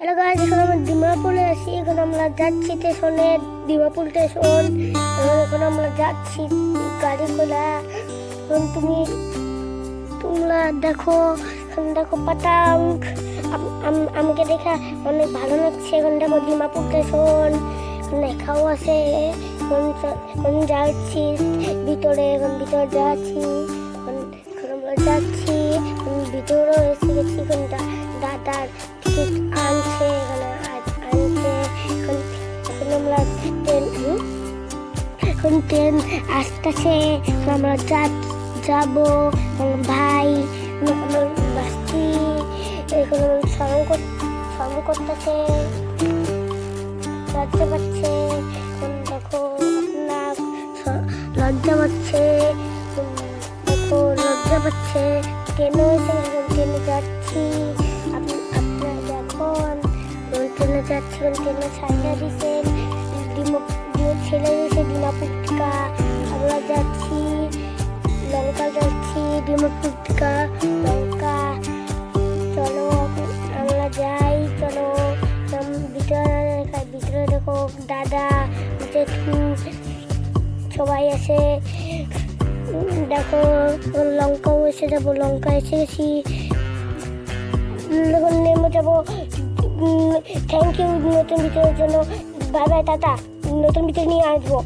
Hello guys, এখন আমরা ডিমাপুরে আছি। এখন আমরা যাচ্ছি স্টেশনে, ডিমাপুর স্টেশন। এখন আমরা যাচ্ছি গাড়ি খোলা। এখন তোমরা দেখো, এখন দেখো পাতাঙ্ক। আমাকে দেখা অনেক ভালো লাগছে। এখন দেখো ডিমাপুর স্টেশন লেখাও আছে। এখন যাচ্ছি ভিতরে, এখন ভিতরে যাচ্ছি। এখন আমরা যাচ্ছি, ভিতরেও এসে গেছি। এখন দাদার টিকিট আনছে, এখন আমরা এখন ট্রেন আসতেছে। আমরা যাবো ভাই, বাসটি এখন স্মরণ করতেছে, লজ্জা পাচ্ছে। এখন দেখো আপনার লজ্জা পাচ্ছে, দেখো লজ্জা পাচ্ছে। ট্রেনে এসে ট্রেনে যাচ্ছি। আপনারা দেখুন ট্রেনে যাচ্ছি। ট্রেনে সাইডা দিচ্ছেন, ছেলে দিয়েছে ডিমাপুর থেকে। আমরা যাচ্ছি লঙ্কা, যাচ্ছি ডিমাপুর থেকে লঙ্কা। চলো আমরা যাই, চলো। ভিতরে দেখো দাদা জেঠু সবাই আছে। দেখো লঙ্কাও এসে যাবো, লঙ্কা এসে গেছি। নেমে যাবো। থ্যাংক ইউ নতুন ভিতরের জন্য। বাই বাই টাটা, নতুন ভিতরে নিয়ে আসবো।